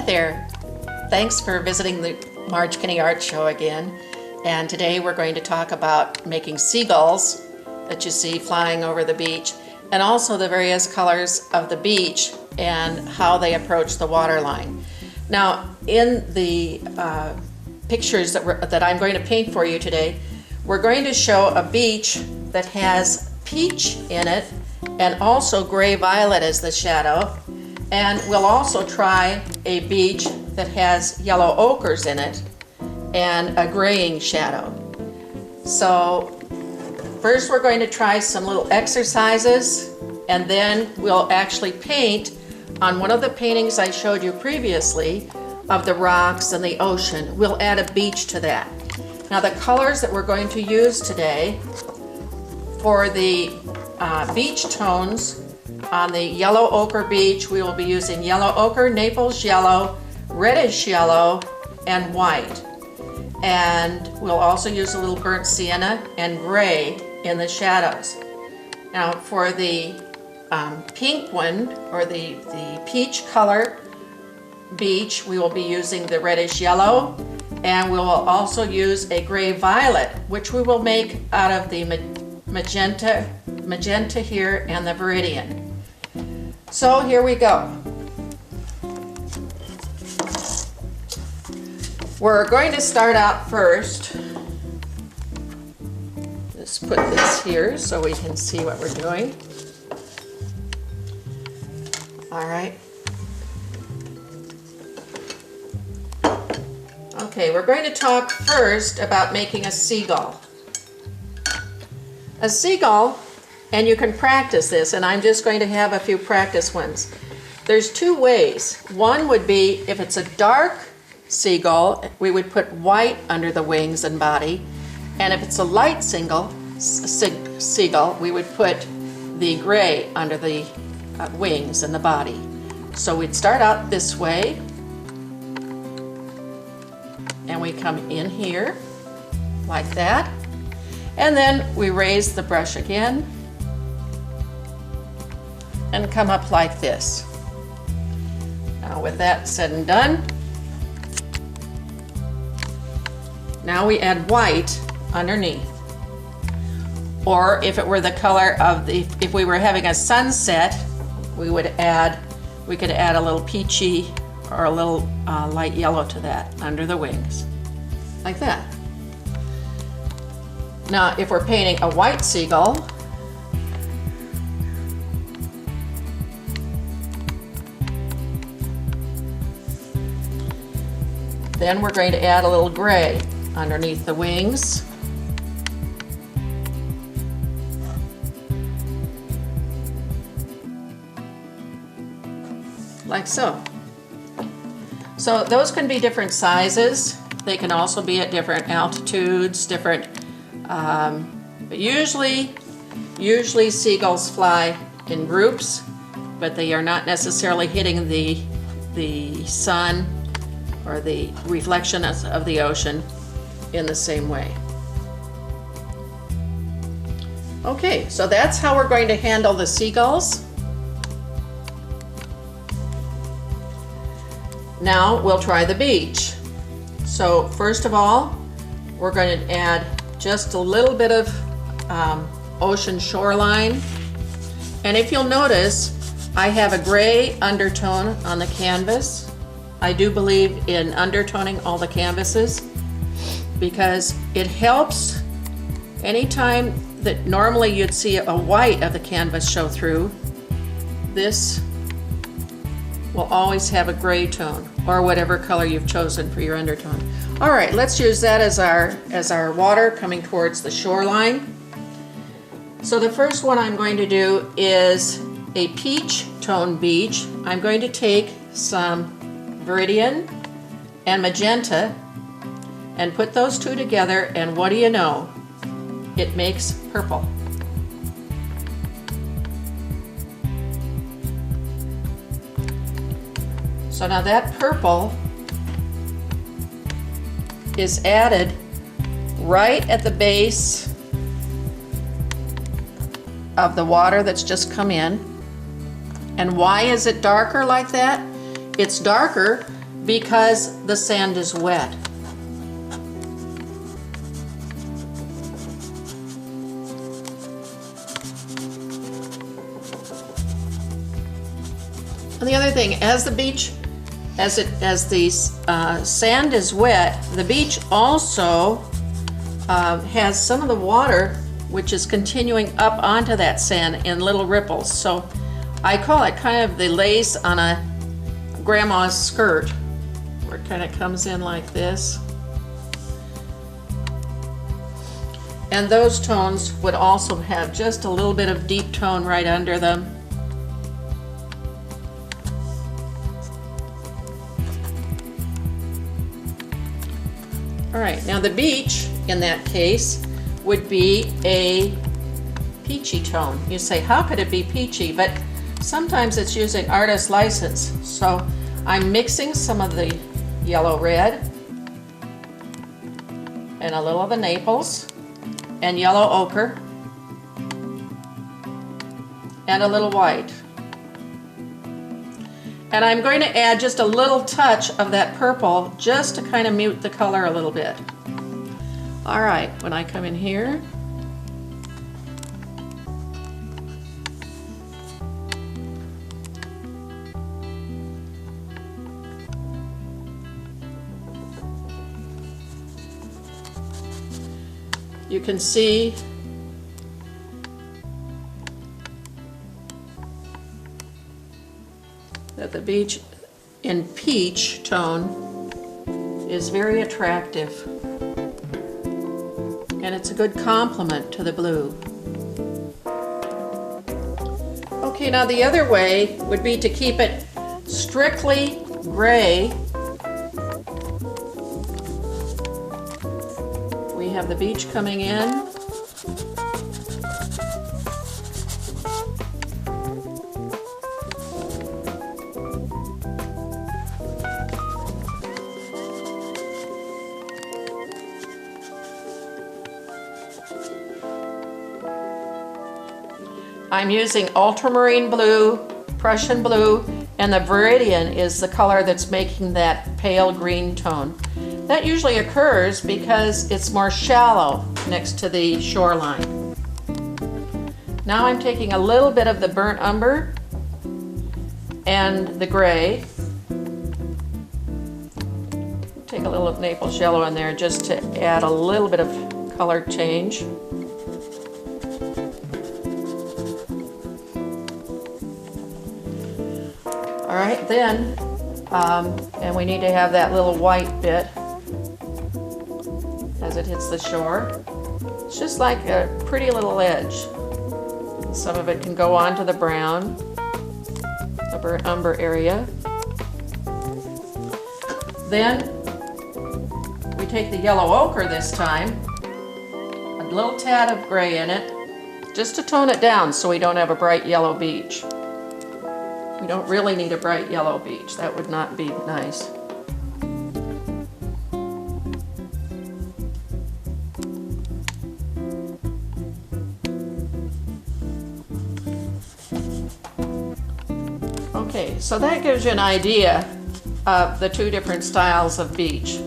there. Thanks for visiting the Marge Kinney Art Show again. And today we're going to talk about making seagulls that you see flying over the beach, and also the various colors of the beach and how they approach the water line. Now, in the pictures that I'm going to paint for you today, we're going to show a beach that has peach in it and also gray-violet as the shadow. And we'll also try a beach that has yellow ochres in it and a graying shadow. So first we're going to try some little exercises, and then we'll actually paint on one of the paintings I showed you previously of the rocks and the ocean. We'll add a beach to that. Now the colors that we're going to use today for the beach tones on the yellow ochre beach, we will be using yellow ochre, Naples yellow, reddish yellow, and white. And we'll also use a little burnt sienna and gray in the shadows. Now for the pink one, or the peach color beach, we will be using the reddish yellow, and we will also use a gray violet, which we will make out of the magenta here and the viridian. So here we go. We're going to start out first. Let's put this here so we can see what we're doing. All right. Okay, we're going to talk first about making a seagull. A seagull, and you can practice this, and I'm just going to have a few practice ones. There's two ways. One would be, if it's a dark seagull, we would put white under the wings and body, and if it's a light seagull, we would put the gray under the wings and the body. So we'd start out this way, and we come in here like that, and then we raise the brush again and come up like this. Now with that said and done, now we add white underneath. Or if it were the color of if we were having a sunset, we could add a little peachy or a little light yellow to that under the wings, like that. Now if we're painting a white seagull, then we're going to add a little gray underneath the wings. Like so. So those can be different sizes. They can also be at different altitudes, but usually seagulls fly in groups, but they are not necessarily hitting the sun or the reflection of the ocean in the same way. Okay, so that's how we're going to handle the seagulls. Now we'll try the beach. So first of all, we're going to add just a little bit of ocean shoreline. And if you'll notice, I have a gray undertone on the canvas. I do believe in undertoning all the canvases because it helps. Anytime that normally you'd see a white of the canvas show through, this will always have a gray tone or whatever color you've chosen for your undertone. All right, let's use that as our water coming towards the shoreline. So the first one I'm going to do is a peach tone beach. I'm going to take some viridian and magenta and put those two together, and what do you know? It makes purple. So now that purple is added right at the base of the water that's just come in. And why is it darker like that? It's darker because the sand is wet. And the other thing, as the sand is wet, the beach also has some of the water which is continuing up onto that sand in little ripples. So I call it kind of the lace on a grandma's skirt, where it kind of comes in like this. And those tones would also have just a little bit of deep tone right under them. All right, now the beach in that case would be a peachy tone. You say, how could it be peachy? But sometimes it's using artist license. So I'm mixing some of the yellow red and a little of the Naples and yellow ochre and a little white. And I'm going to add just a little touch of that purple just to kind of mute the color a little bit. All right, when I come in here, you can see that the beach in peach tone is very attractive. And it's a good complement to the blue. Okay, now the other way would be to keep it strictly gray. We have the beach coming in. I'm using ultramarine blue, Prussian blue, and the Viridian is the color that's making that pale green tone. That usually occurs because it's more shallow next to the shoreline. Now I'm taking a little bit of the burnt umber and the gray. Take a little of Naples yellow in there just to add a little bit of color change. All right, then, and we need to have that little white bit as it hits the shore. It's just like a pretty little edge. Some of it can go on to the brown, the burnt umber area. Then we take the yellow ochre this time, a little tad of gray in it, just to tone it down so we don't have a bright yellow beach. We don't really need a bright yellow beach. That would not be nice. Okay, so that gives you an idea of the two different styles of beach.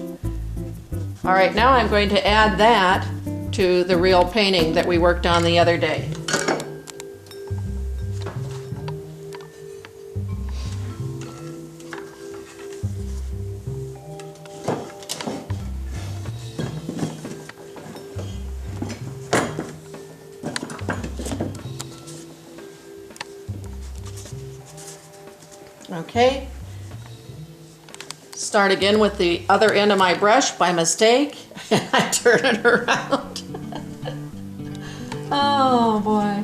All right, now I'm going to add that to the real painting that we worked on the other day. Okay, start again with the other end of my brush by mistake, and I turn it around. Oh boy,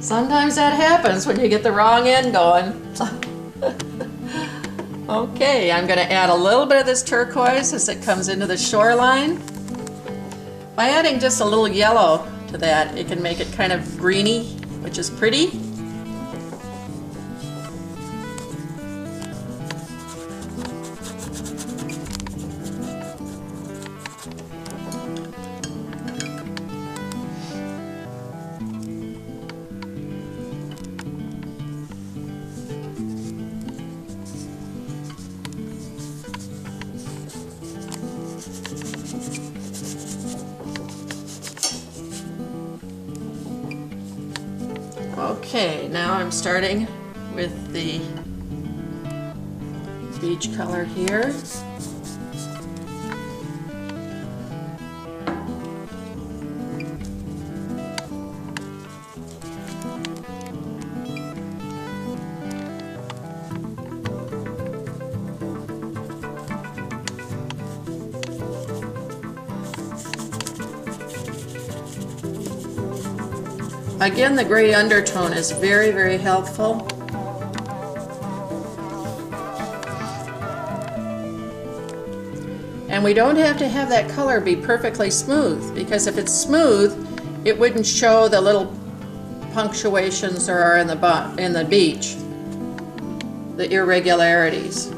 sometimes that happens when you get the wrong end going. Okay, I'm going to add a little bit of this turquoise as it comes into the shoreline. By adding just a little yellow to that, it can make it kind of greeny, which is pretty. Okay, now I'm starting with the beach color here. Again, the gray undertone is very, very helpful. And we don't have to have that color be perfectly smooth, because if it's smooth, it wouldn't show the little punctuations there are in the beach, the irregularities.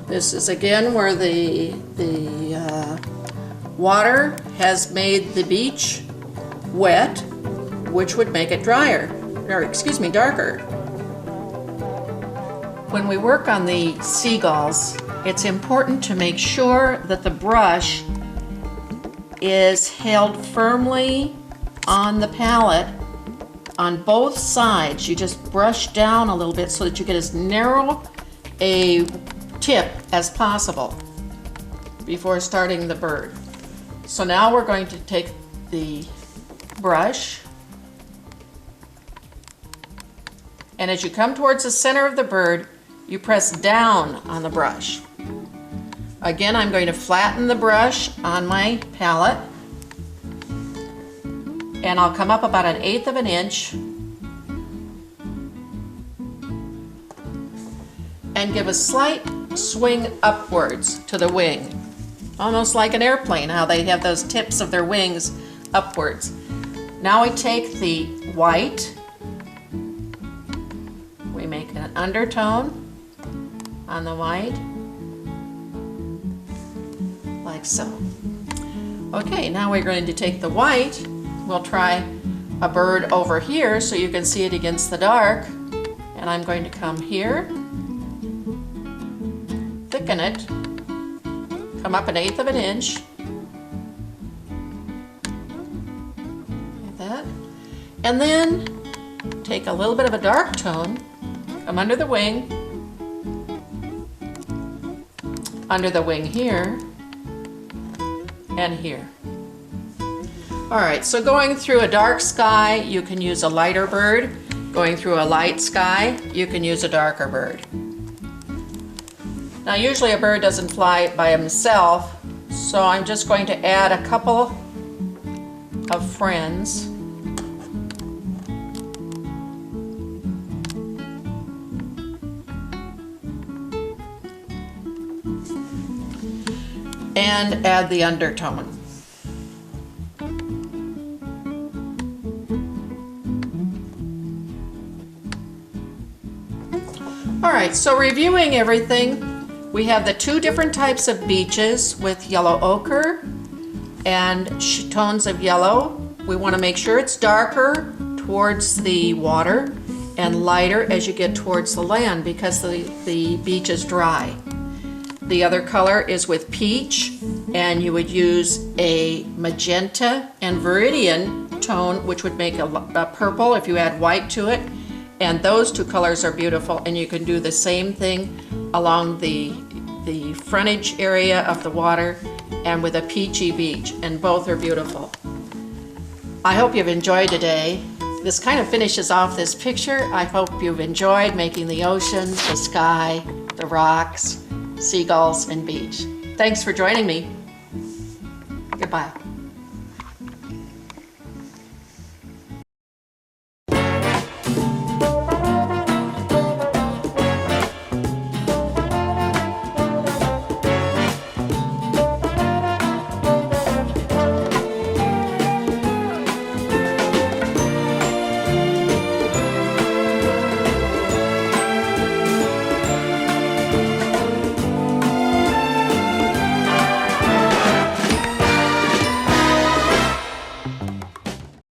This is again where the water has made the beach wet, which would make it drier, or excuse me, darker. When we work on the seagulls, it's important to make sure that the brush is held firmly on the palette on both sides. You just brush down a little bit so that you get as narrow a tip as possible before starting the bird. So now we're going to take the brush, and as you come towards the center of the bird, you press down on the brush. Again, I'm going to flatten the brush on my palette, and I'll come up about 1/8 of an inch and give a slight swing upwards to the wing, almost like an airplane, how they have those tips of their wings upwards. Now we take the white, we make an undertone on the white, like so. Okay, now we're going to take the white, we'll try a bird over here so you can see it against the dark, and I'm going to come here, thicken it, come up 1/8 of an inch, like that, and then take a little bit of a dark tone, come under the wing here, and here. Alright, so going through a dark sky, you can use a lighter bird. Going through a light sky, you can use a darker bird. Now usually a bird doesn't fly by himself, so I'm just going to add a couple of friends. And add the undertone. Alright, so reviewing everything, we have the 2 different types of beaches with yellow ochre and tones of yellow. We want to make sure it's darker towards the water and lighter as you get towards the land because the beach is dry. The other color is with peach, and you would use a magenta and viridian tone, which would make a purple if you add white to it. And those 2 colors are beautiful, and you can do the same thing along the frontage area of the water and with a peachy beach, and both are beautiful. I hope you've enjoyed today, this kind of finishes off this picture. I hope you've enjoyed making the ocean, the sky, the rocks, seagulls, and beach. Thanks for joining me. Goodbye.